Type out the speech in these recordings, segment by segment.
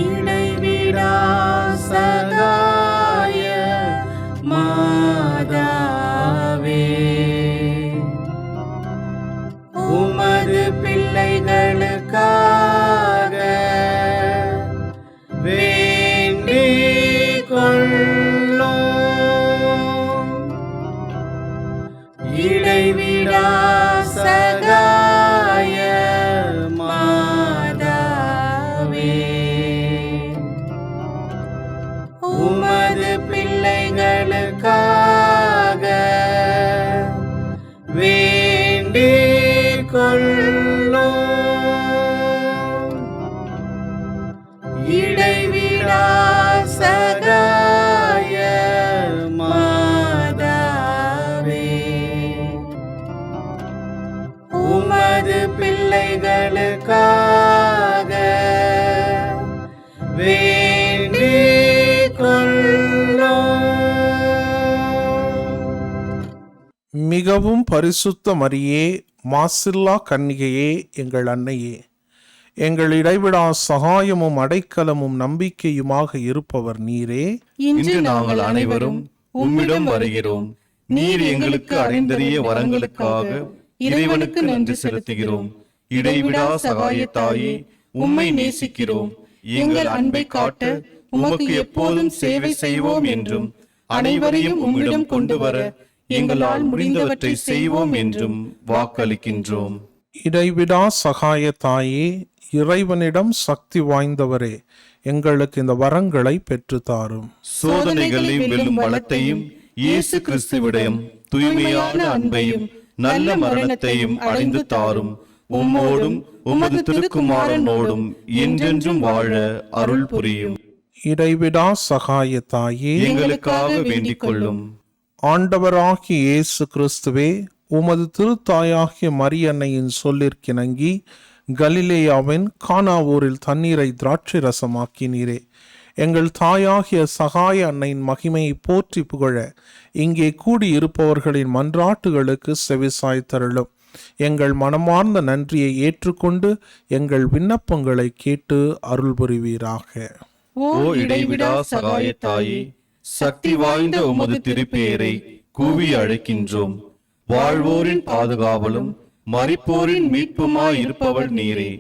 இடைவிடா சகாய மாதாவே, உமது பிள்ளைகளுக்காக வேண்டிக் கொள்ளும். இடைவிடா சகாய மாதாவே, உமது பிள்ளைகளுக்காக வேண்டிக் கொள்ளும். இடைவிடா சகாய மாதாவே, உமது பிள்ளைகளுக்காக வேண்டிக் கொள்ளும். மிகவும் பரிசுத்த மரியே, மாசில்லா கன்னிகையே, எங்கள் அன்னையே, எங்கள் இடைவிடா சகாயமும் அடைக்கலமும் நம்பிக்கையுமாக இருப்பவர் நீரே. இன்று நாங்கள் அனைவரும் உம்மிடம் வருகிறோம். நீர் எங்களுக்கு அடைந்தறிய வரங்களுக்காக இறைவனுக்கு நன்றி செலுத்துகிறோம். இடைவிடா சகாய தாயே, உம்மை நேசிக்கிறோம். எங்கள் அன்பை காட்ட உமக்கு எப்போதும் சேவை செய்வோம் என்றும், அனைவரையும் உம்மிடம் கொண்டு வர எங்களால் முடிந்தவற்றை செய்வோம் என்றும் வாக்களிக்கின்றோம். இடைவிடா சகாய தாயே, இறைவனிடம் சக்தி வாய்ந்தவரே, எங்களுக்கு இந்த வரங்களை பெற்று தாரும். சோதனைகளை வெல்லும் பலத்தையும், இயேசு கிறிஸ்துவிடம் தூய்மையான அன்பையும் நல்ல மரணத்தையும் அடைந்து தாரும். உம்மோடும் உமது திருக்குமாரனோடும் என்றென்றும் வாழ அருள் புரியும். இடைவிடா சகாய தாயே, எங்களுக்காக வேண்டிக் கொள்ளும். ஆண்டவராகிய இயேசு கிறிஸ்துவே, உமது திருத்தாயாகிய மரியன்னையின் சொல்லிற்கிணங்கி கலிலேயாவின் கானா ஊரில் தண்ணீரை திராட்சை ரசமாக்கினீரே. எங்கள் தாயாகிய சகாய அன்னையின் மகிமையை போற்றி புகழ இங்கே கூடியிருப்பவர்களின் மன்றாட்டுகளுக்கு செவிசாய்த்தருளும். எங்கள் மனமார்ந்த நன்றியை ஏற்றுக்கொண்டு எங்கள் விண்ணப்பங்களை கேட்டு அருள் புரிவீராக. ஓ இடைவிடா சகாய தாயே, சக்தி வாய்ந்த உமது திருப்பெயரை கூவி அழைக்கின்றோம். வாழ்வோரின் பாதுகாவலும் மரிப்போரின் மீட்புமாய் இருப்பவள் நீரே.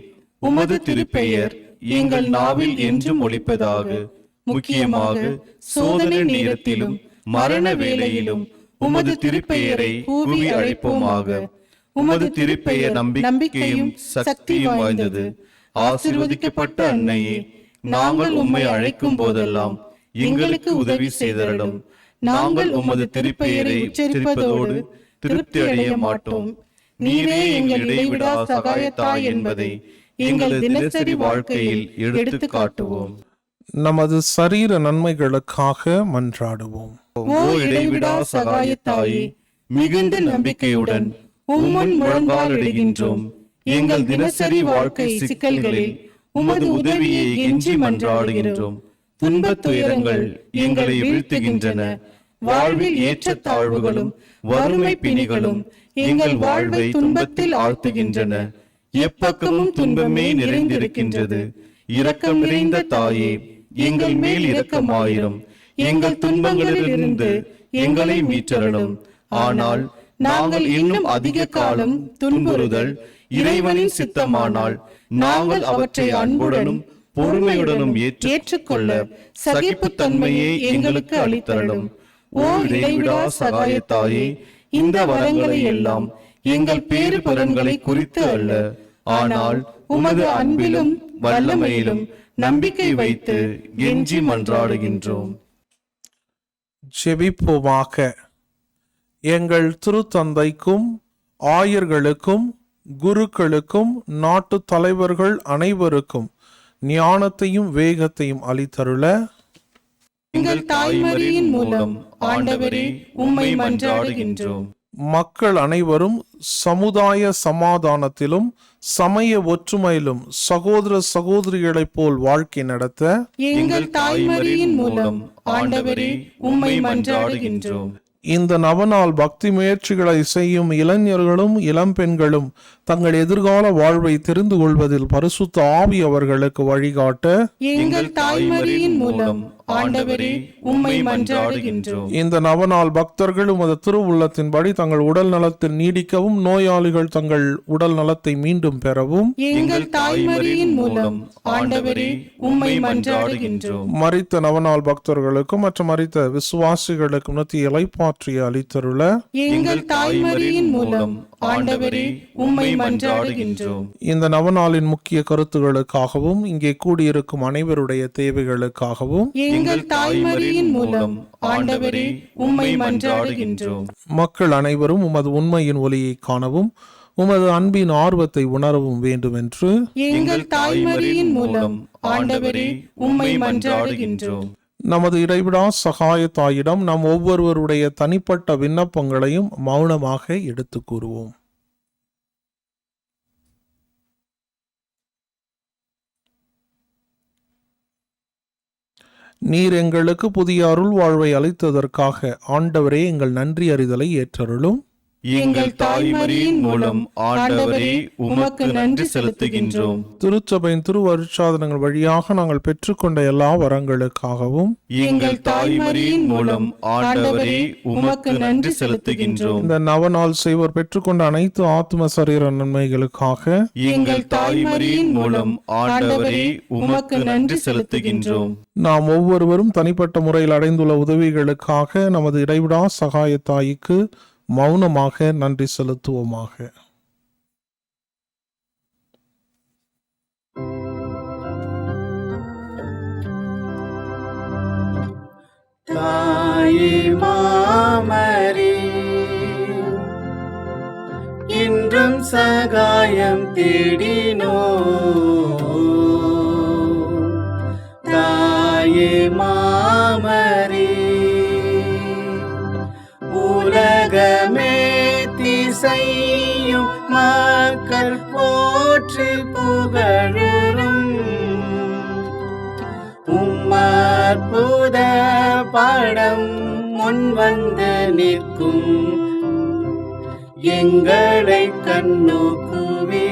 உமது திருப்பெயர் எங்கள் நாவில் என்றும் ஒலிப்பதாக. முக்கியமாக சோதனை நேரத்திலும் மரண வேளையிலும் உமது திருப்பெயரை கூவி அழைப்போமாக. உமது திருப்பெயர் நம்பிக்கையும் சக்தியும் வாய்ந்தது. ஆசீர்வதிக்கப்பட்ட அன்னையே, நாங்கள் உம்மை அழைக்கும் போதெல்லாம் எங்களுக்கு உதவி செய்தருளும். நாங்கள் உமது திருப்பெயரை உச்சரிப்பதோடு திருப்தி அடைய மாட்டோம். நீரே எங்கள் இடைவிடா சகாயத்தாய் என்பதை எங்கள் தினசரி வாழ்க்கையில் எடுத்து காட்டுவோம். நமது சரீர நன்மைகளுக்காக மன்றாடுவோம். ஓ இடைவிடா சகாயத்தாயே, மிகுந்த நம்பிக்கையுடன் உம்முன் முழங்காலிடுகின்றோம். எங்கள் தினசரி வாழ்க்கை சிக்கல்களில் உமது உதவியை எஞ்சி மன்றாடுகின்றோம். துன்பத் துயரங்கள் எங்களை வீழ்த்துகின்றன. வாழ்வில் ஏற்றத்தாழ்வுகளும் வறுமை பிணிகளும் எங்கள் வாழ்வை துன்பத்தில் ஆழ்த்துகின்றன. எப்பக்கமும் துன்பமே நிறைந்திருக்கின்றது. இரக்கம் நிறைந்த தாயே, எங்கள் மேல் இரக்கமாயிரும். எங்கள் துன்பங்களிலிருந்து எங்களை மீட்டரணும். ஆனால் நாங்கள் இன்னும் அதிக காலம் துன்புறுதல் இறைவனின் சித்தமானால் நாங்கள் அவற்றை அன்புடனும் பொறுமையுடனும் ஏற்றுக்கொள்ள சகிப்புத்தன்மையை எங்களுக்கு அளித்தரணும். ஓ இடைவிடா சகாயத்தாயே, இந்த வரங்களை எல்லாம் எங்கள் பேறு பலன்களை குறித்து அல்ல, ஆனால் உமது அன்பிலும் வல்லமையிலும் நம்பிக்கை வைத்து எஞ்சி மன்றாடுகின்றோம். ஜெபிப்போமாக. எங்கள் திருத்தந்தைக்கும் ஆயர்களுக்கும் குருக்களுக்கும் நாட்டு தலைவர்கள் அனைவருக்கும் ஞானத்தையும் வேகத்தையும் அளித்தருள எங்கள் தாய்மரியின் மூலம் ஆண்டவரே உம்மை மன்றாடுகின்றோம். மக்கள் அனைவரும் சமுதாய சமாதானத்திலும் சமய ஒற்றுமையிலும் சகோதர சகோதரிகளைப் போல் வாழ்க்கை நடத்த எங்கள் தாய்மரியின் மூலம் ஆண்டவரே உம்மை மன்றாடுகின்றோம். இந்த நவநாள் பக்தி முயற்சிகளை செய்யும் இளைஞர்களும் இளம்பெண்களும் தங்கள் எதிர்கால வாழ்வை தெரிந்து கொள்வதில் பரிசுத்த ஆவி அவர்களுக்கு வழிகாட்ட எங்கள் தாய்மரியின் மூலம் ஆண்டவரே உம்மை மன்றாடுகின்றோம். இந்த நவநாள் பக்தர்கள் உமது திருவுள்ளத்தின்படி தங்கள் உடல் நலத்தில் நீடிக்கவும், நோயாளிகள் தங்கள் உடல் நலத்தை மீண்டும் பெறவும் எங்கள் தாய்மரியின் மூலம் ஆண்டவரே உம்மை மன்றாடுகின்றோம். மரித்த நவநாள் பக்தர்களுக்கும் மற்றும் மரித்த விசுவாசிகளுக்கும் நித்திய இளைப்பாற்றியை அளித்தருள எங்கள் தாய்மரியின் மூலம் ஆண்டவரே உம்மை மன்றாடுகின்றோம். இந்த நவநாளின் முக்கிய கருத்துகளுக்காகவும் இங்கே கூடியிருக்கும் அனைவருடைய தேவைகளுக்காகவும் எங்கள் தாய்மரியின் மூலம் ஆண்டவரே உம்மை மன்றாடுகின்றோம். மக்கள் அனைவரும் உமது உண்மையின் ஒளியை காணவும் உமது அன்பின் ஆர்வத்தை உணரவும் வேண்டும் என்று எங்கள் தாய்மரியின் மூலம் ஆண்டவரே உம்மை மன்றாடுகின்றோம். நமது இடைவிடா சகாய தாயிடம் நாம் ஒவ்வொருவருடைய தனிப்பட்ட விண்ணப்பங்களையும் மௌனமாக எடுத்து கூறுவோம். நீர் எங்களுக்கு புதிய அருள் வாழ்வை அளித்ததற்காக ஆண்டவரே எங்கள் நன்றி அறிதலை ஏற்றருளும். எங்கள் தாய்மரியின் மூலம் ஆண்டவரே உமக்கு நன்றி செலுத்துகின்றோம். திருச்சபையின் திருவருட்சாதனங்கள் வழியாக நாங்கள் பெற்றுக்கொண்ட எல்லா வரங்களுக்காகவும் எங்கள் தாய்மரியின் மூலம் ஆண்டவரே உமக்கு நன்றி செலுத்துகின்றோம். இந்த நவநாள் செய்வோர் பெற்றுக்கொண்ட அனைத்து ஆத்ம சரீர நன்மைகளுக்காக எங்கள் தாய்மரியின் மூலம் ஆண்டவரே உமக்கு நன்றி செலுத்துகின்றோம். நாம் ஒவ்வொருவரும் தனிப்பட்ட முறையில் அடைந்துள்ள உதவிகளுக்காக நமது இடைவிடா சகாய தாய்க்கு மௌனமாக நன்றி செலுத்துவோமாக. தாயே மாமரி இன்றும் சகாயம் தேடினோ. தாயே மாமரி உலகமே திசையும் மக்கள் போற்றி புகழும் உம்மற்புத படம் முன் வந்து நிற்கும் எங்களை கண்ணோக்குவே.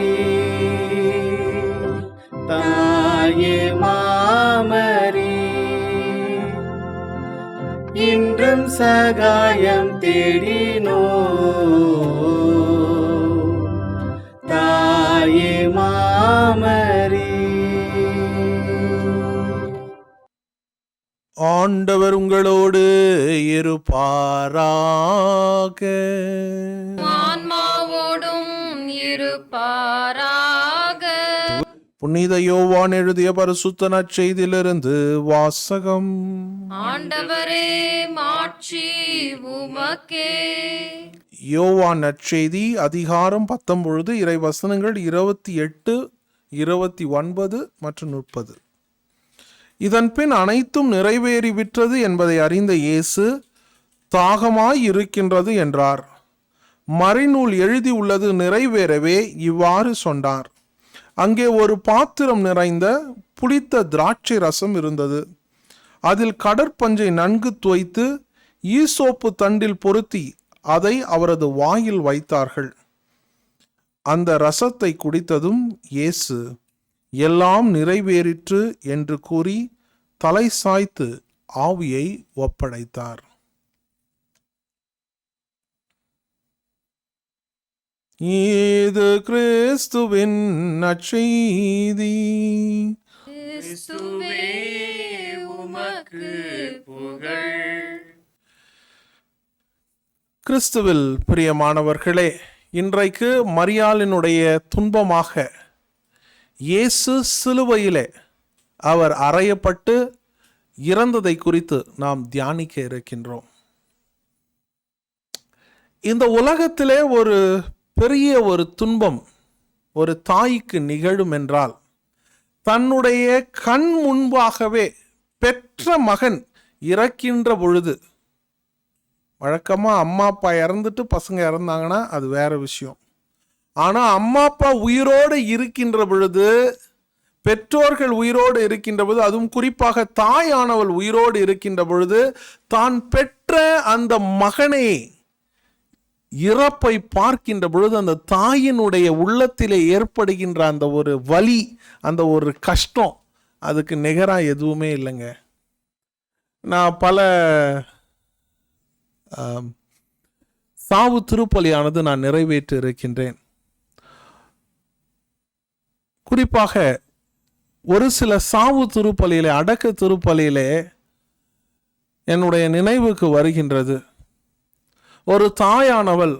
தாயே மாமரி இன்றும் சகாயம் தேடினோ. தாயே மாமரி. ஆண்டவர் உங்களோடு இருப்பாராக. ஆன்மாவோடும் இருப்பாராக. புனித யோவான் எழுதிய பரிசுத்த நற்செய்தியிலிருந்து வாசகம். ஆண்டவரே மாட்சி உமக்கே. யோவான் நற்செய்தி அதிகாரம் 19 இறை வசனங்கள் 28, 29 மற்றும் 30. இதன் பின் அனைத்தும் நிறைவேறிவிட்டது என்பதை அறிந்த இயேசு தாகமாய் இருக்கின்றது என்றார். மறைநூல் எழுதியுள்ளது நிறைவேறவே இவ்வாறு சொன்னார். அங்கே ஒரு பாத்திரம் நிறைந்த புளித்த திராட்சை ரசம் இருந்தது. அதில் கடற்பஞ்சை நன்கு தோய்த்து ஈசோப்பு தண்டில் பொருத்தி அதை அவரது வாயில் வைத்தார்கள். அந்த ரசத்தை குடித்ததும் இயேசு எல்லாம் நிறைவேறிற்று என்று கூறி தலை சாய்த்து ஆவியை ஒப்படைத்தார். இது கிறிஸ்துவின் நற்செய்தி. கிறிஸ்துவே உமக்கு புகழ். கிறிஸ்துவில் பிரியமானவர்களே, இன்றைக்கு மரியாளினுடைய துன்பமாக இயேசு சிலுவையிலே அவர் அறையப்பட்டு இறந்ததை குறித்து நாம் தியானிக்க இருக்கின்றோம். இந்த உலகத்திலே ஒரு பெரிய ஒரு துன்பம் ஒரு தாய்க்கு நிகழும் என்றால், தன்னுடைய கண் முன்பாகவே பெற்ற மகன் இறக்கின்ற பொழுது, வழக்கமா அம்மா அப்பா இறந்துட்டு பசங்க இறந்தாங்கன்னா அது வேற விஷயம். ஆனா அம்மா அப்பா உயிரோடு இருக்கின்ற பொழுது பெற்றோர்கள் உயிரோடு இருக்கின்ற பொழுது, அதுவும் குறிப்பாக தாயானவள் உயிரோடு இருக்கின்ற பொழுது, தான் பெற்ற அந்த மகனை இறப்பை பார்க்கின்ற பொழுது அந்த தாயினுடைய உள்ளத்திலே ஏற்படுகின்ற அந்த ஒரு வலி, அந்த ஒரு கஷ்டம், அதுக்கு நிகராக எதுவுமே இல்லைங்க. நான் பல சாவு திருப்பலியானது நான் நிறைவேற்றி இருக்கின்றேன். குறிப்பாக ஒரு சில சாவு திருப்பலியிலே, அடக்க திருப்பலியிலே என்னுடைய நினைவுக்கு வருகின்றது, ஒரு தாயானவள்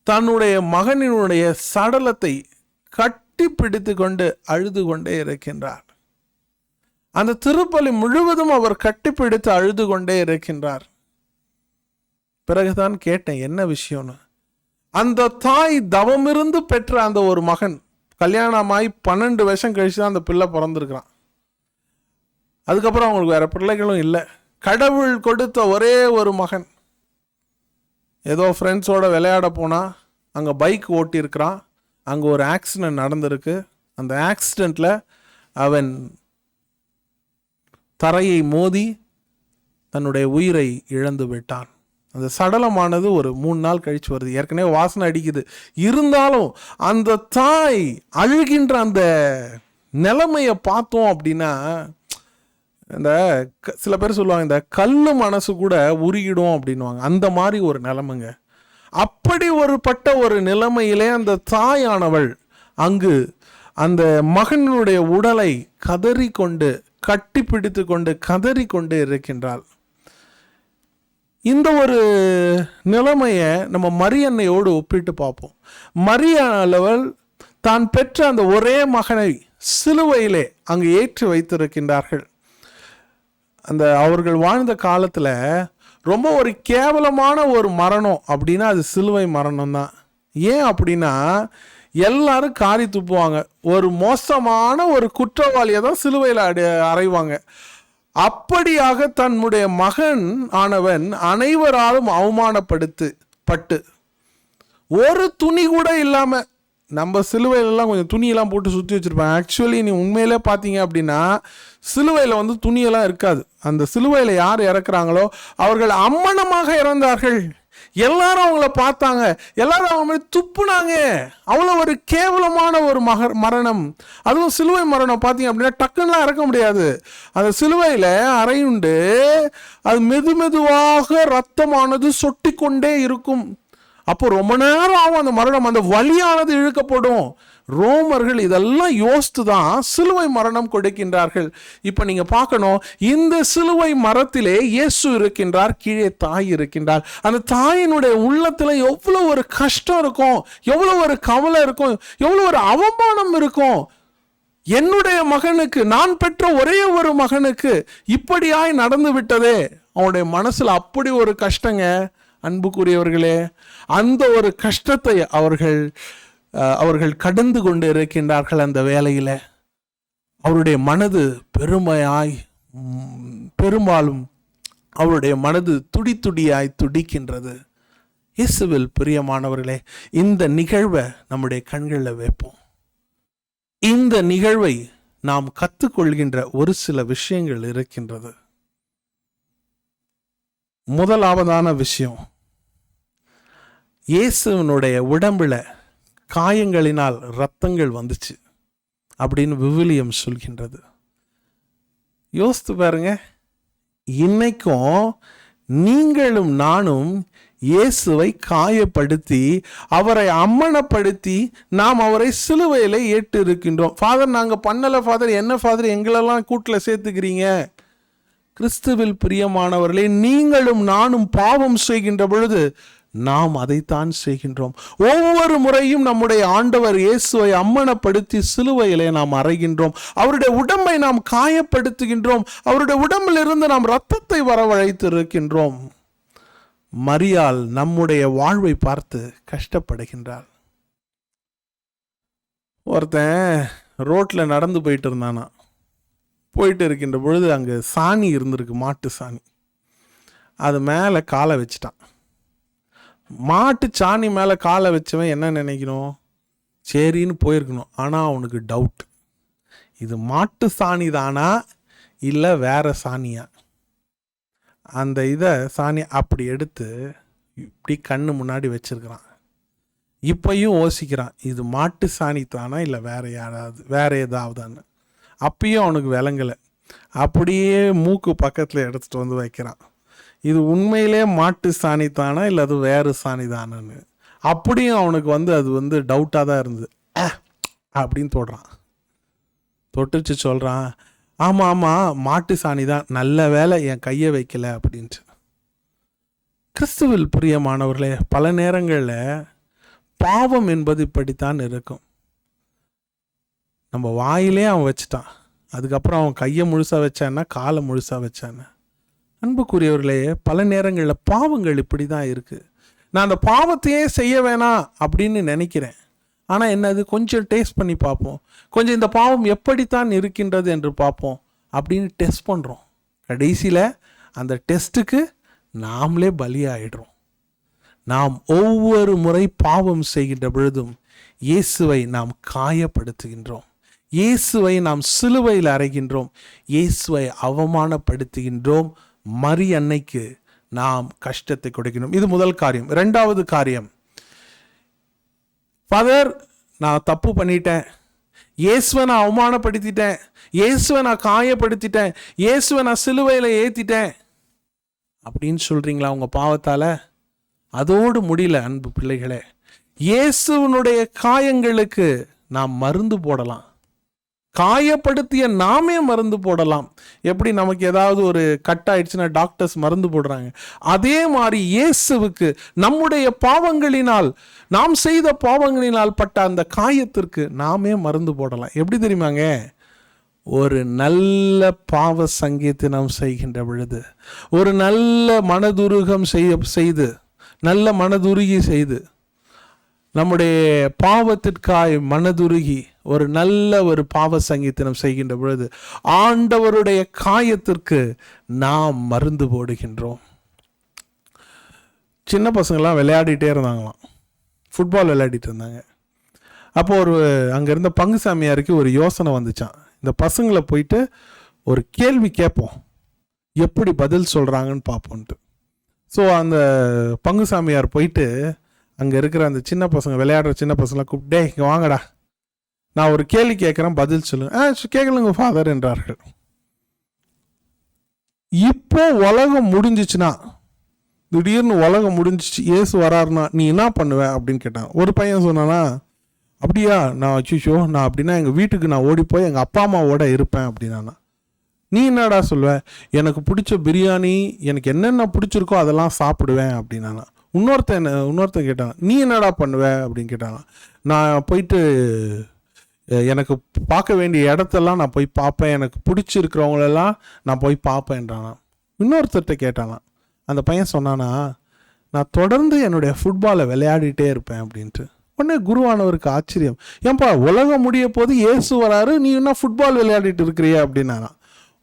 தன்னுடைய மகனினுடைய சடலத்தை கட்டி பிடித்து கொண்டு அழுது கொண்டே இருக்கின்றார். அந்த திருப்பலி முழுவதும் அவர் கட்டிப்பிடித்து அழுது கொண்டே இருக்கின்றார். பிறகுதான் கேட்டேன் என்ன விஷயம்னு. அந்த தாய் தவமிருந்து பெற்ற அந்த ஒரு மகன், கல்யாணமாய் 12 வருஷம் கழிச்சு தான் அந்த பிள்ளை பிறந்திருக்கிறான். அதுக்கப்புறம் அவங்களுக்கு வேற பிள்ளைகளும் இல்லை. கடவுள் கொடுத்த ஒரே ஒரு மகன். ஏதோ ஃப்ரெண்ட்ஸோட விளையாட போனால் அங்கே பைக் ஓட்டியிருக்கிறான். அங்கே ஒரு ஆக்சிடெண்ட் நடந்திருக்கு. அந்த ஆக்சிடெண்ட்டில் அவன் தரையை மோதி தன்னுடைய உயிரை இழந்து விட்டான். அந்த சடலமானது ஒரு 3 நாள் கழிச்சு வருது. ஏற்கனவே வாசனை அடிக்குது. இருந்தாலும் அந்த தாய் அழுகின்ற அந்த நிலைமையை பார்த்தோம் அப்படின்னா, இந்த சில பேர் சொல்லுவாங்க இந்த கல்லு மனசு கூட உருகிடும் அப்படின்வாங்க. அந்த மாதிரி ஒரு நிலைமைங்க. அப்படி ஒரு நிலைமையிலே அந்த தாயானவள் அங்கு அந்த மகனுடைய உடலை கதறிக்கொண்டு கட்டி பிடித்து கொண்டு கதறிக்கொண்டு இருக்கின்றாள். இந்த ஒரு நிலைமையை நம்ம மரியன்னையோடு ஒப்பிட்டு பார்ப்போம். மரியாளவள் தான் பெற்ற அந்த ஒரே மகனை சிலுவையிலே அங்கு ஏற்றி வைத்திருக்கின்றார்கள். அந்த அவர்கள் வாழ்ந்த காலத்தில் ரொம்ப ஒரு கேவலமான ஒரு மரணம் அப்படின்னா அது சிலுவை மரணம் தான். ஏன் அப்படின்னா எல்லாரும் காரி துப்புவாங்க. ஒரு மோசமான ஒரு குற்றவாளியை தான் சிலுவையில் அறைவாங்க. அப்படியாக தன்னுடைய மகன் ஆனவன் அனைவராலும் அவமானப்பட்டு ஒரு துணி கூட இல்லாம, நம்ம சிலுவையிலலாம் கொஞ்சம் துணியெல்லாம் போட்டு சுற்றி வச்சிருப்பாங்க. ஆக்சுவலி நீ உண்மையிலே பார்த்தீங்க அப்படின்னா சிலுவையில் துணியெல்லாம் இருக்காது. அந்த சிலுவையில் யார் இறக்குறாங்களோ அவர்கள் அம்மனமாக இறந்தார்கள். எல்லாரும் அவங்கள பார்த்தாங்க, எல்லாரும் அவங்க மாதிரி துப்புனாங்க. அவ்வளோ ஒரு கேவலமான ஒரு மரணம். அதுவும் சிலுவை மரணம் பார்த்தீங்க அப்படின்னா டக்குன்னெலாம் இறக்க முடியாது. அந்த சிலுவையில் அறையுண்டு அது மெதுவாக ரத்தமானது சொட்டி கொண்டே இருக்கும். அப்போ ரொம்ப நேரம் ஆகும் அந்த மரணம், அந்த வலியானது இழுக்கப்படும். ரோமர்கள் இதெல்லாம் யோசித்து தான் சிலுவை மரணம் கொடுக்கின்றார்கள். இப்போ நீங்கள் பார்க்கணும், இந்த சிலுவை மரத்திலே இயேசு இருக்கின்றார், கீழே தாய் இருக்கின்றார். அந்த தாயினுடைய உள்ளத்தில் எவ்வளோ ஒரு கஷ்டம் இருக்கும், எவ்வளோ ஒரு கவலை இருக்கும், எவ்வளோ ஒரு அவமானம் இருக்கும். என்னுடைய மகனுக்கு, நான் பெற்ற ஒரே ஒரு மகனுக்கு இப்படியாய் நடந்து விட்டதே. அவனுடைய மனசில் அப்படி ஒரு கஷ்டங்க. அன்புக்குரியவர்களே, அந்த ஒரு கஷ்டத்தை அவர்கள் கடந்து கொண்டு இருக்கின்றார்கள். அந்த வேளையில் அவருடைய மனது பெரும்பாலும் அவருடைய மனது துடியாய் துடிக்கின்றது. இயேசுவில் பிரியமானவர்களே, இந்த நிகழ்வை நம்முடைய கண்களில் வைப்போம். இந்த நிகழ்வை நாம் கற்றுக்கொள்கின்ற ஒரு சில விஷயங்கள் இருக்கின்றது. முதலாவதான விஷயம், இயேசுவினுடைய உடம்புல காயங்களினால் இரத்தங்கள் வந்துச்சு அப்படின்னு விவிலியம் சொல்கின்றது. யோசித்து பாருங்க, இன்னைக்கும் நீங்களும் நானும் இயேசுவை காயப்படுத்தி அவரை அம்மனப்படுத்தி நாம் அவரை சிலுவையில ஏற்று இருக்கின்றோம். ஃபாதர் நாங்கள் பண்ணல ஃபாதர், என்ன ஃபாதர் எங்களெல்லாம் கூட்டில் சேர்த்துக்கிறீங்க? கிறிஸ்துவில் பிரியமானவர்களே, நீங்களும் நானும் பாவம் செய்கின்ற பொழுது நாம் அதைத்தான் செய்கின்றோம். ஒவ்வொரு முறையும் நம்முடைய ஆண்டவர் இயேசுவை அம்மனப்படுத்தி சிலுவையிலே நாம் அறைகின்றோம். அவருடைய உடம்பை நாம் காயப்படுத்துகின்றோம். அவருடைய உடம்பில் இருந்து நாம் இரத்தத்தை வரவழைத்து இருக்கின்றோம். மரியாள் நம்முடைய வாழ்வை பார்த்து கஷ்டப்படுகின்றாள். ஒருத்தன் ரோட்டில் நடந்து போயிட்டு இருந்தானா. போயிட்டு இருக்கின்ற பொழுது அங்கே சாணி இருந்திருக்கு, மாட்டு சாணி. அது மேலே காலை வச்சிட்டான். மாட்டு சாணி மேலே காலை வச்சவன் என்ன நினைக்கணும்? சரின்னு போயிருக்கணும். ஆனால் அவனுக்கு டவுட், இது மாட்டு சாணி தானா இல்லை வேற சாணியா? அந்த சாணி அப்படி எடுத்து இப்படி கண்ணு முன்னாடி வச்சிருக்கிறான். இப்பையும் யோசிக்கிறான், இது மாட்டு சாணி தானா இல்லை வேற ஏதாவதான்னு. அப்பயும் அவனுக்கு விளங்கலை. அப்படியே மூக்கு பக்கத்தில் எடுத்துகிட்டு வந்து வைக்கிறான். இது உண்மையிலே மாட்டு சாணி தானா இல்லை அது வேறு சாணி தானன்னு. அப்படியும் அவனுக்கு அது டவுட்டாக தான் இருந்தது. அப்படின்னு தொடுறான். தொட்டுச்சு சொல்கிறான், ஆமாம் ஆமாம் மாட்டு சாணி தான், நல்ல வேலை என் கையை வைக்கல அப்படின்ட்டு. கிறிஸ்துவில் பிரியமானவர்களே, பல நேரங்களில் பாவம் என்பது இப்படித்தான் இருக்கும். நம்ம வாயிலே அவன் வச்சுட்டான், அதுக்கப்புறம் அவன் கையை முழுசாக வச்சான்னா காலை முழுசாக வச்சான்னு. அன்புக்குரியவர்களே, பல நேரங்களில் பாவங்கள் இப்படி தான் இருக்குது. நான் அந்த பாவத்தையே செய்ய வேணாம் அப்படின்னு நினைக்கிறேன். ஆனால் என்னது, கொஞ்சம் டேஸ்ட் பண்ணி பார்ப்போம், கொஞ்சம் இந்த பாவம் எப்படித்தான் இருக்கின்றது என்று பார்ப்போம் அப்படின்னு டெஸ்ட் பண்ணுறோம். கடைசியில் அந்த டெஸ்ட்டுக்கு நாமளே பலியாயிடுறோம். நாம் ஒவ்வொரு முறை பாவம் செய்கின்ற பொழுதும் இயேசுவை நாம் காயப்படுத்துகின்றோம், இயேசுவை நாம் சிலுவையில் அறைகின்றோம், இயேசுவை அவமானப்படுத்துகின்றோம், மரி அன்னைக்கு நாம் கஷ்டத்தை கொடுக்கணும். இது முதல் காரியம். இரண்டாவது காரியம், ஃபாதர் நான் தப்பு பண்ணிட்டேன், இயேசுவை நான் அவமானப்படுத்திட்டேன், இயேசுவை நான் காயப்படுத்திட்டேன், இயேசுவை நான் சிலுவையில் ஏற்றிட்டேன் அப்படின்னு சொல்கிறீங்களா உங்கள் பாவத்தால்? அதோடு முடியல அன்பு பிள்ளைகளே. இயேசுவனுடைய காயங்களுக்கு நாம் மருந்து போடலாம், காயப்படுத்திய நாமே மருந்து போடலாம். எப்படி நமக்கு ஏதாவது ஒரு கட் ஆயிடுச்சுன்னா டாக்டர்ஸ் மருந்து போடுறாங்க, அதே மாதிரி இயேசுவுக்கு நம்முடைய பாவங்களினால், நாம் செய்த பாவங்களினால் பட்ட அந்த காயத்திற்கு நாமே மருந்து போடலாம். எப்படி தெரியுமாங்க? ஒரு நல்ல பாவ சங்கீதனம் செய்கின்ற பொழுது, ஒரு நல்ல மனதுருகம் செய்து நல்ல மனதுருகி செய்து, நம்முடைய பாவத்திற்காய் மனதுருகி ஒரு நல்ல ஒரு பாவ சங்கீதனம் செய்கின்ற பொழுது ஆண்டவருடைய காயத்திற்கு நாம் மருந்து போடுகின்றோம். சின்ன பசங்கள்லாம் விளையாடிட்டே இருந்தாங்களாம், ஃபுட்பால் விளையாடிட்டு இருந்தாங்க. அப்போ அங்கே இருந்த பங்கு சாமியாருக்கு ஒரு யோசனை வந்துச்சான், இந்த பசங்களை போயிட்டு ஒரு கேள்வி கேட்போம், எப்படி பதில் சொல்கிறாங்கன்னு பார்ப்போன்ட்டு. ஸோ அந்த பங்கு சாமியார் போயிட்டு அங்கே இருக்கிற அந்த சின்ன பசங்க, விளையாடுற சின்ன பசங்களாம் கூப்பிட்டே, இங்கே வாங்கடா, நான் ஒரு கேள்வி கேட்குறேன், பதில் சொல்லுங்க. கேட்கலுங்க ஃபாதர் என்றார்கள். இப்போ உலகம் முடிஞ்சிச்சுன்னா, திடீர்னு உலகம் முடிஞ்சிச்சு, இயேசு வராருன்னா நீ என்ன பண்ணுவ அப்படின்னு கேட்டான். ஒரு பையன் சொன்னானா, அப்படியா, நான் அச்சுச்சோ நான் அப்படின்னா எங்கள் வீட்டுக்கு நான் ஓடி போய் எங்கள் அப்பா அம்மாவோட இருப்பேன் அப்படின்னா. நீ என்னடா சொல்லுவ? எனக்கு பிடிச்ச பிரியாணி, எனக்கு என்னென்ன பிடிச்சிருக்கோ அதெல்லாம் சாப்பிடுவேன் அப்படின்னா. இன்னொருத்தன் கேட்டான், நீ என்னடா பண்ணுவ அப்படின்னு கேட்டானா. நான் போயிட்டு எனக்கு பார்க்க வேண்டிய இடத்தெல்லாம் நான் போய் பார்ப்பேன், எனக்கு பிடிச்சிருக்கிறவங்களெல்லாம் நான் போய் பார்ப்பேன்றானா. இன்னொருத்தர்கிட்ட கேட்டானா. அந்த பையன் சொன்னானா, நான் தொடர்ந்து என்னுடைய ஃபுட்பாலை விளையாடிட்டே இருப்பேன் அப்படின்ட்டு. உடனே குருவானவருக்கு ஆச்சரியம், ஏன்பா உலகம் முடிய போது இயேசு வராரு, நீ என்ன ஃபுட்பால் விளையாடிட்டு இருக்கிறியா அப்படின்னா.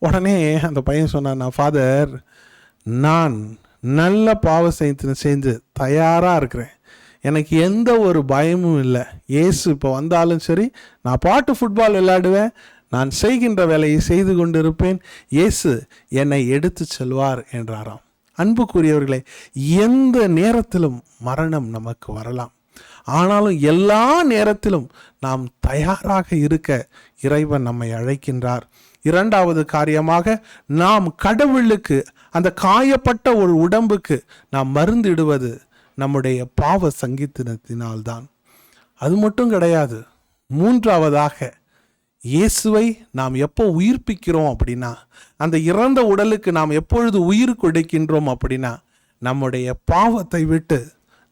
உடனே அந்த பையன் சொன்னானா, ஃபாதர் நான் நல்ல பாவ செய்து தயாராக இருக்கிறேன், எனக்கு எந்த ஒரு பயமும் இல்லை, இயேசு இப்போ வந்தாலும் சரி நான் பாட்டு ஃபுட்பால் விளையாடுவேன், நான் செய்கின்ற வேலையை செய்து கொண்டு இருப்பேன், இயேசு என்னை எடுத்து செல்வார் என்றாராம். அன்புக்குரியவர்களே, எந்த நேரத்திலும் மரணம் நமக்கு வரலாம், ஆனாலும் எல்லா நேரத்திலும் நாம் தயாராக இருக்க இறைவன் நம்மை அழைக்கின்றார். இரண்டாவது காரியமாக, நாம் கடவுளுக்கு அந்த காயப்பட்ட ஒரு உடம்புக்கு நாம் மருந்திடுவது நம்முடைய பாவ சங்கீதத்தினால்தான். அது மட்டும் கிடையாது, மூன்றாவதாக இயேசுவை நாம் எப்போ உயிர்ப்பிக்கிறோம் அப்படின்னா, அந்த இறந்த உடலுக்கு நாம் எப்பொழுது உயிர் கொடுக்கின்றோம் அப்படின்னா, நம்முடைய பாவத்தை விட்டு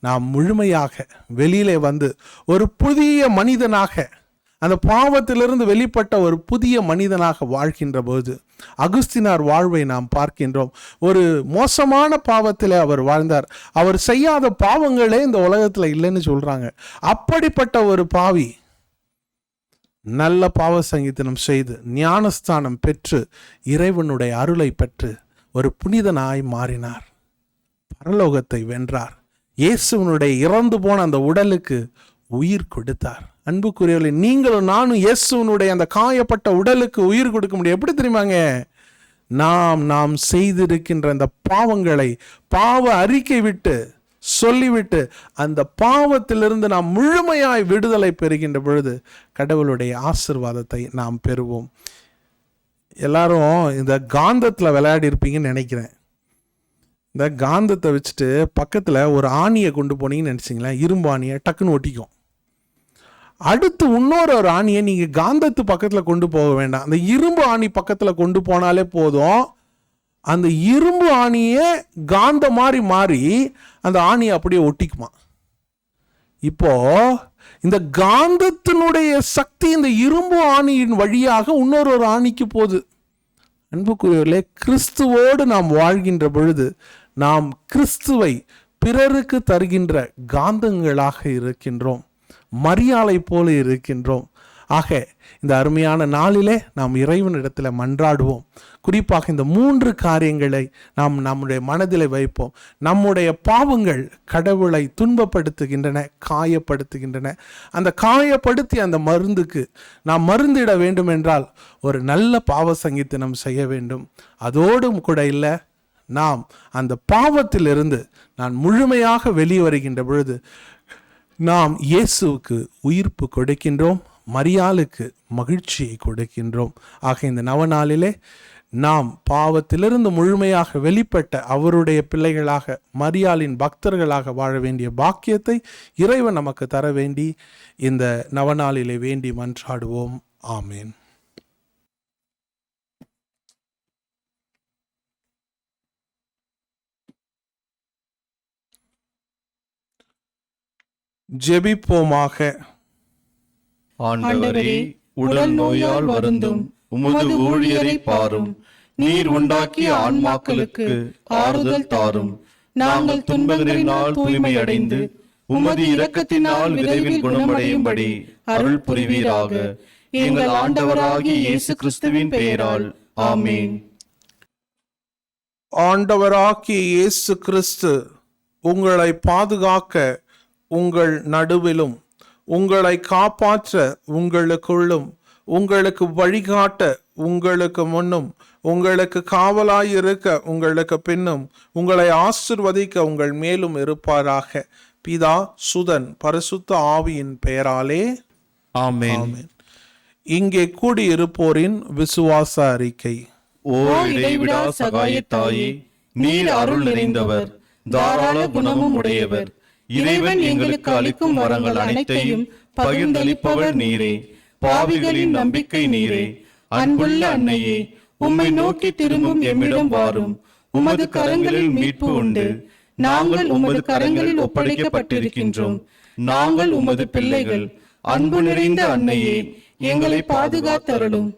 நாம் முழுமையாக வெளியிலே வந்து ஒரு புதிய மனிதனாக, அந்த பாவத்திலிருந்து வெளிப்பட்ட ஒரு புதிய மனிதனாக வாழ்கின்ற போது அகுஸ்தினார் வாழ்வை நாம் பார்க்கின்றோம். ஒரு மோசமான பாவத்தில் அவர் வாழ்ந்தார், அவர் செய்யாத பாவங்களே இந்த உலகத்தில் இல்லைன்னு சொல்றாங்க. அப்படிப்பட்ட ஒரு பாவி நல்ல பாவ சங்கீதனம் செய்து ஞானஸ்தானம் பெற்று இறைவனுடைய அருளை பெற்று ஒரு புனிதனாய் மாறினார், பரலோகத்தை வென்றார், இயேசுவனுடைய இறந்து போன அந்த உடலுக்கு உயிர் கொடுத்தார். அன்புக்குரியவர்களே, நீங்களும் நானும் இயேசுவினுடைய அந்த காயப்பட்ட உடலுக்கு உயிர் கொடுக்க முடியும். எப்படி தெரியுமாங்க? நாம் செய்திருக்கின்ற அந்த பாவங்களை பாவ அறிக்கை விட்டு சொல்லிவிட்டு அந்த பாவத்திலிருந்து நாம் முழுமையாய் விடுதலை பெறுகின்ற பொழுது கடவுளுடைய ஆசீர்வாதத்தை நாம் பெறுவோம். எல்லாரும் இந்த காந்தத்தில் விளையாடி இருப்பீங்கன்னு நினைக்கிறேன். இந்த காந்தத்தை வச்சுட்டு பக்கத்தில் ஒரு ஆணியை கொண்டு போனீங்கன்னு நினச்சிங்களேன், இரும்பு ஆணியை டக்குன்னு ஒட்டிக்கும். அடுத்து இன்னொரு ஆணியை நீங்கள் காந்தத்து பக்கத்தில் கொண்டு போக வேண்டாம், அந்த இரும்பு ஆணி பக்கத்தில் கொண்டு போனாலே போதும். அந்த இரும்பு ஆணியே காந்த மாதிரி மாறி அந்த ஆணியை அப்படியே ஒட்டிக்குமா. இப்போ இந்த காந்தத்தினுடைய சக்தி இந்த இரும்பு ஆணியின் வழியாக இன்னொரு ஆணிக்கு போகுது. அன்புக்குரியவர்களே, கிறிஸ்துவோடு நாம் வாழ்கின்ற பொழுது நாம் கிறிஸ்துவை பிறருக்கு தருகின்ற காந்தங்களாக இருக்கின்றோம், மரியாதை போல இருக்கின்றோம். ஆக இந்த அருமையான நாளிலே நாம் இறைவனிடத்தில் மன்றாடுவோம். குறிப்பாக இந்த 3 காரியங்களை நாம் நம்முடைய மனதில் வைப்போம். நம்முடைய பாவங்கள் கடவுளை துன்பப்படுத்துகின்றன, காயப்படுத்துகின்றன. அந்த காயப்படுத்தி அந்த மருந்துக்கு நாம் மருந்திட வேண்டும் என்றால் ஒரு நல்ல பாவ சங்கீதனம் செய்ய வேண்டும். அதோடும் கூட இல்லை, நாம் அந்த பாவத்திலிருந்து நான் முழுமையாக வெளியே வருகின்ற பொழுது நாம் இயேசுவுக்கு உயிர்ப்பு கொடுக்கின்றோம், மரியாளுக்கு மகிழ்ச்சியை கொடுக்கின்றோம். ஆக இந்த நவநாளிலே நாம் பாவத்திலிருந்து முழுமையாக வெளிப்பட்ட அவருடைய பிள்ளைகளாக, மரியாளின் பக்தர்களாக வாழ வேண்டிய பாக்கியத்தை இறைவன் நமக்கு தர வேண்டி இந்த நவநாளிலே வேண்டி மன்றாடுவோம். ஆமேன். ஜெபிப்போமாக. ஆண்டவரே, உடல் நோயால் வருந்தும் உமது ஊழியரை பாரும். நீர் உண்டாக்கிய ஆன்மாக்களுக்கு ஆறுதல் தாரும். நாங்கள் துன்பங்களினால் தூய்மை அடைந்து உமது இரக்கத்தினால் விரைவில் குணமடையும்படி அருள் புரிவீராக. எங்கள் ஆண்டவராகிய இயேசு கிறிஸ்துவின் பெயரால் ஆமேன். ஆண்டவராகிய இயேசு கிறிஸ்து உங்களை பாதுகாக்க உங்கள் நடுவிலும், உங்களை காப்பாற்ற உங்களுக்குள்ளும், உங்களுக்கு வழிகாட்ட உங்களுக்கு முன்னும், உங்களுக்கு காவலாயிருக்க உங்களுக்கு பின்னும், உங்களை ஆசிர்வதிக்க உங்கள் மேலும் இருப்பாராக. பிதா, சுதன், பரிசுத்த ஆவியின் பெயராலே ஆமென். இங்கே கூடியிருப்போரின் விசுவாச அறிக்கை. ஓ இடைவிடா சகாயத்தாயே, நீர் அருள் நிறைந்தவர், தாராள குணமும் உடையவர். இறைவன் எங்களுக்கு அளிக்கும் வரங்கள் அனைத்தையும் பகிர்ந்தளிப்பவர் நீரே. பாவிகளின் நம்பிக்கை நீரே. அன்புள்ள அன்னையே, உம்மை நோக்கி திரும்பும் எம்மிடம் வாரும். உமது கரங்களில் மீட்பு உண்டு. நாங்கள் உமது கரங்களில் ஒப்படைக்கப்பட்டிருக்கின்றோம். நாங்கள் உமது பிள்ளைகள். அன்பு நிறைந்த அன்னையே, எங்களை பாதுகாத்தருளும்.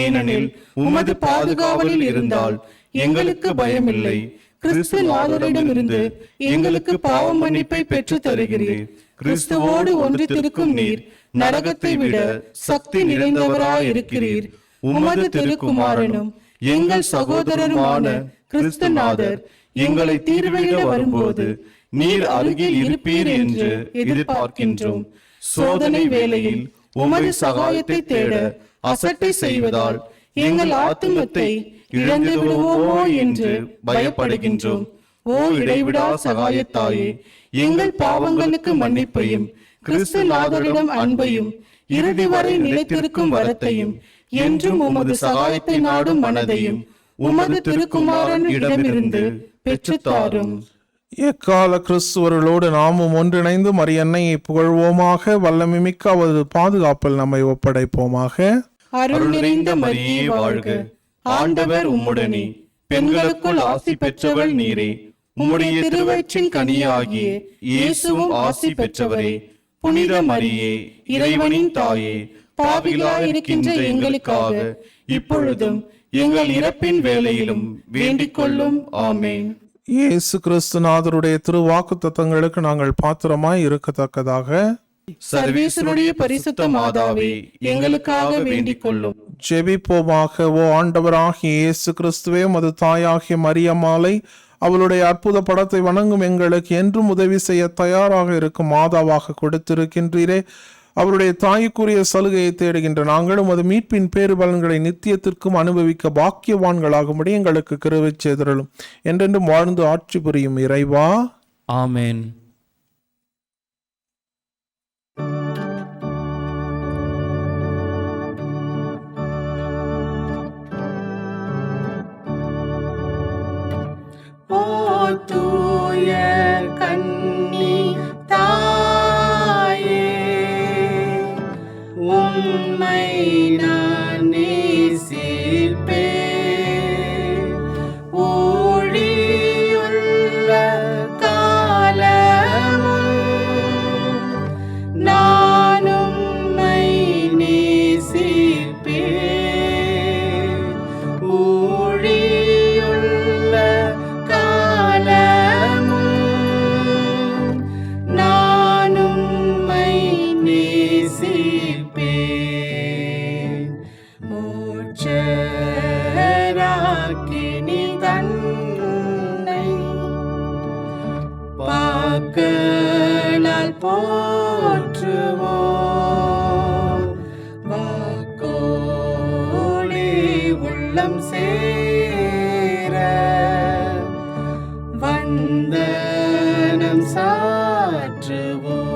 ஏனெனில் உமது பாதுகாவலில் இருந்தால் எங்களுக்கு பயமில்லை. கிறிஸ்து நாதரிடமிருந்து எங்களுக்கு பாவ மன்னிப்பை பெற்று தருகிறீர். கிறிஸ்துவோடு ஒன்றித்திருக்கும் நீர் நரகத்தை விட சக்தி நிறைந்தவராயிருக்கிறீர். உமது திருக்குமாரனும் எங்கள் சகோதரருமான கிறிஸ்துநாதர் எங்களை தீர்வையிட வரும்போது நீர் அருகில் இருப்பீர் என்று எதிர்பார்க்கின்றோம். சோதனை வேளையில் உமது சகாயத்தை தேட அசட்டை செய்வதால் எங்கள் ஆத்துமத்தை இழந்து விடுவோமோ என்று பயப்படுகின்றோம். ஓ இடைவிடா சகாயத்தாயே, எங்கள் பாவங்களுக்கு மன்னிப்பையும் கிறிஸ்துநாதரிடம் அன்பையும் இறுதி வரை நிலைத்திருக்கும் வரத்தையும் என்றும் உமது சகாயத்தை நாடும் மனதையும் உமது திருக்குமாரன் இடமிருந்து பெற்றுத்தாரும். எக்கால கிறிஸ்துவர்களோடு நாமும் ஒன்றிணைந்து மரியன்னையை புகழ்வோமாக. வல்லமை மிக்க அவரது பாதுகாப்பில் நம்மை ஒப்படைப்போமாக. அருள் நிறைந்த மரியே வாழ்க. ஆண்டவர் உம்முடனே. பெண்களுக்குள் ஆசி பெற்றவள் நீரே. உம்முடைய திருவயிற்றின் கனியாகிய இயேசுவும் ஆசி பெற்றவரே. புனித மரியே, இறைவனின் தாயே, பாவிகளாயிருக்கின்ற எங்களுக்காக இப்பொழுதும் எங்கள் இறப்பின் வேளையிலும் வேண்டிக் கொள்ளும். ஆமென். இயேசு கிறிஸ்துநாதருடைய திருவாக்கு தத்தங்களுக்கு நாங்கள் பாத்திரமாய் இருக்கத்தக்கதாக சர்வேசனுடைய பரிசுத்த மாதாவே, எங்களுக்காக வேண்டிக் கொள்ளும். ஜெபிப்போமாக. ஓ ஆண்டவராகிய இயேசு கிறிஸ்துவே, மது தாயாகிய மரியம்மாளை அவளுடைய அற்புத படத்தை வணங்கும் எங்களுக்கு என்றும் உதவி செய்ய தயாராக இருக்கும் மாதாவாக கொடுத்திருக்கின்றீரே. அவருடைய தாய்க்குரிய சலுகையை தேடுகின்ற நாங்களும் அது மீட்பின் பேறு பலன்களை நித்தியத்திற்கும் அனுபவிக்க பாக்கியவான்களாகும்படி எங்களுக்கு கிருபை செய்தருளும். என்றென்றும் வாழ்ந்து ஆட்சி புரியும் இறைவா, ஆமென். ஓ தூய கன்னி தாயே, உம்மை நான் நேசிப்பேன். ஊழியுள்ள காலமும் நான் உம்மை நேசிப்பேன். ஊழியுள்ள காலமும் நான் உம்மை நேசிப்பேன். மூச்சராக்கினி தன்னை வாக்களால் போற்றுவோம். வாக்கோடே உள்ளம் சேர வந்தனம் சாற்றுவோம்.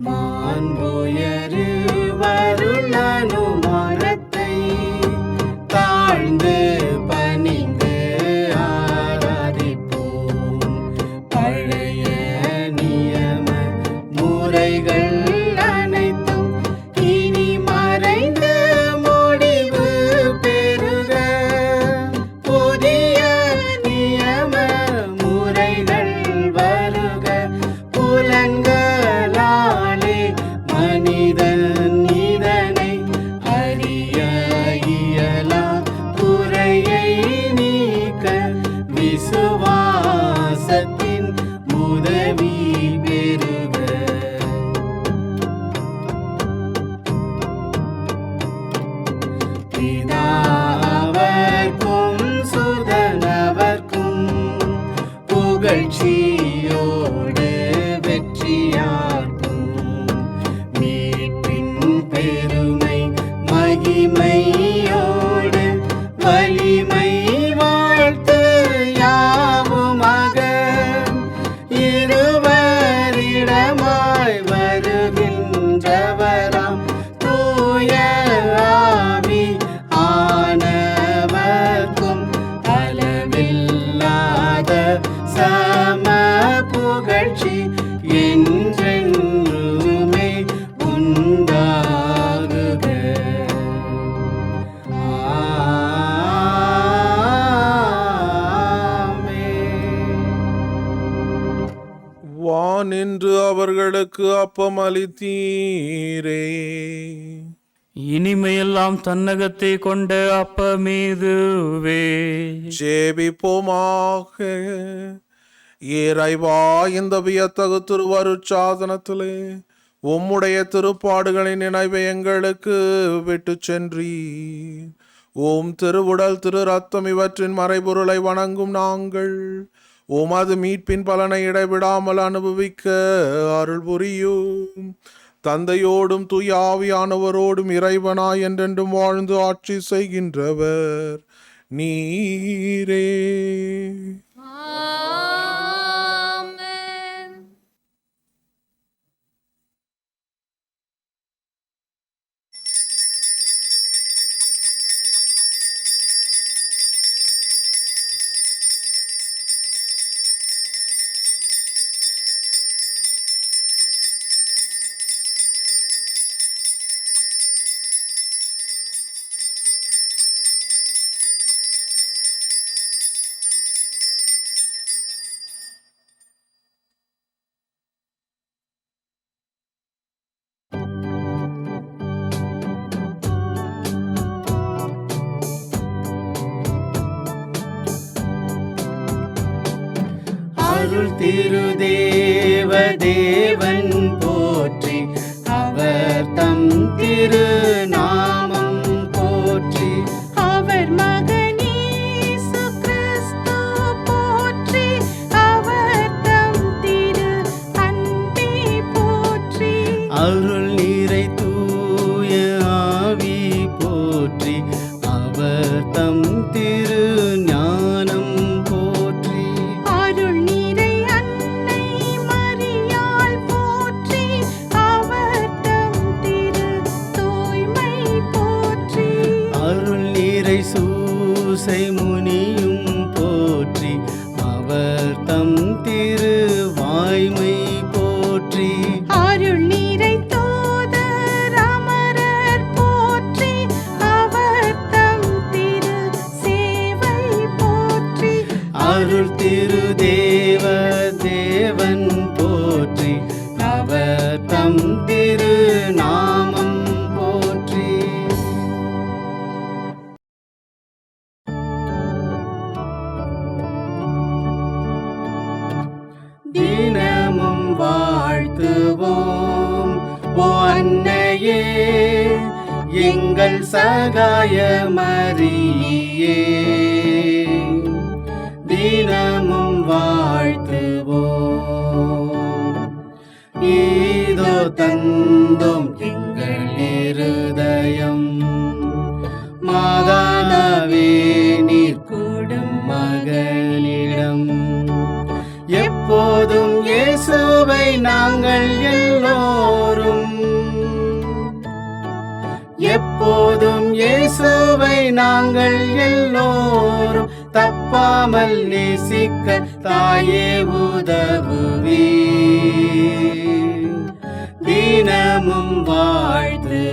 மாண்புயரு வருளனுமானத்தை தாழ்ந்து பணிந்து ஆராதிப்போம். பழைய நியம முறைகள் அனைத்தும் இனி மறைந்து முடிவு பெறுக. புதிய நியம முறைகள் வருக. புலன்களாலே மனிதன் இதனை அறிய இயலா. குறையை நீக்க விசுவாசத்தின் உதவி பெறுக. பிதாவர்க்கும் சுதனவர்க்கும் புகழ்ச்சியோடு வெற்றியார்க்கும் மீட்பின் பெருமை மகிமையோடு வலிமை வாழ்த்து யாவுமாக. இருவரிடமாய் வருகின்றவராம் தூய ஆவி ஆனவர்க்கும் அளவில்லாத சம புகழ்ச்சி என்றென்றுமே உண்டாகுக. வானின்று அவர்களுக்கு அப்பம் அளித்தீரே. இனிமையெல்லாம் தன்னகத்தை கொண்ட அப்பமீதுவே. ஜெபிப்போமாக. இறைவா, இந்த வியத்தகு திருவருட்சாதனத்திலே உம்முடைய திருப்பாடுகளின் நினைவை எங்களுக்கு விட்டு சென்றீர். ஓம் திருவுடல் திரு ரத்தம் இவற்றின் மறைபொருளை வணங்கும் நாங்கள் உமது மீட்பின் பலனை இடைவிடாமல் அனுபவிக்க அருள் புரியும். தந்தையோடும் தூய ஆவியானவரோடும் இறைவனாய் என்றென்றும் வாழ்ந்து ஆட்சி செய்கின்றவர் நீரே. ஆமென். அருள் திருதேவ தேவன் போற்றி. அவர் தம் திருநாமம் போற்றி. அவர் மகன் அருள் திரு தேவ தேவன் போற்றி, அவர் தம் திரு நாமம் போற்றி. தினமும் வாழ்த்துவோம் ஓ அன்னையே, எங்கள் சகாய மரியே. தினமும் வாழ்த்துவோம். இதோ தந்தோம் எங்கள் இருதயம், மாதாவே நீர் கூடும் மகனிடம். எப்போதும் இயேசுவை நாங்கள் எல்லோரும், எப்போதும் இயேசுவை நாங்கள் எல்லோரும் தப்பாமல் நேசிக்க தாயே உதவுவே. தினமும் வாழ்த்துவோம்.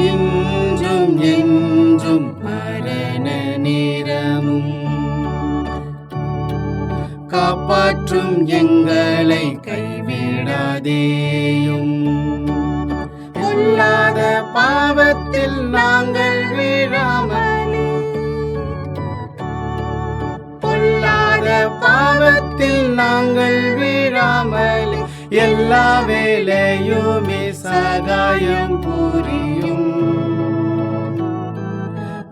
இன்றும் என்றும் மரண நேரமும் காப்பாற்றும் எங்களை கைவிடாதேயும். பொல்லாத பாவத்தில் நாங்கள் வீழாமலே, பொல்லாத பாவத்தில் நாங்கள் வீழாமலே, எல்லா வேளையுமே சகாயம் புரியும்.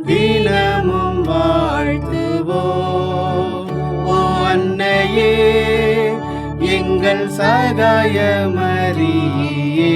தினமும் வாழ்த்துவோம் ஓ அன்னையே, எங்கள் சகாய மரியே.